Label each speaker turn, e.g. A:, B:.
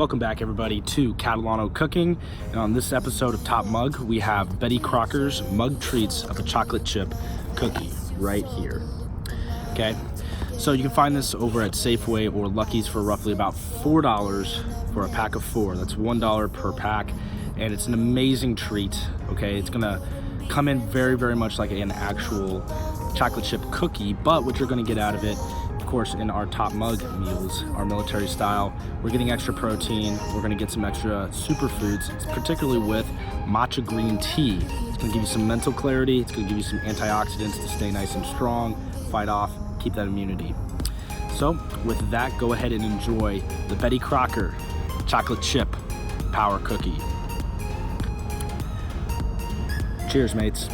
A: Welcome back everybody to Catalano Cooking, and on this episode of Top Mug we have Betty Crocker's Mug Treats of a chocolate chip cookie right here. Okay, so you can find this over at Safeway or Lucky's for roughly about $4 for a pack of 4. That's $1 per pack, and it's an amazing treat. Okay, it's gonna come in very much like an actual chocolate chip cookie, but what you're gonna get out of it, of course, in our Top Mug meals, our military style, we're getting extra protein, we're gonna get some extra superfoods, particularly with matcha green tea. It's gonna give you some mental clarity, it's gonna give you some antioxidants to stay nice and strong, fight off, keep that immunity. So with that, go ahead and enjoy the Betty Crocker chocolate chip power cookie. Cheers, mates.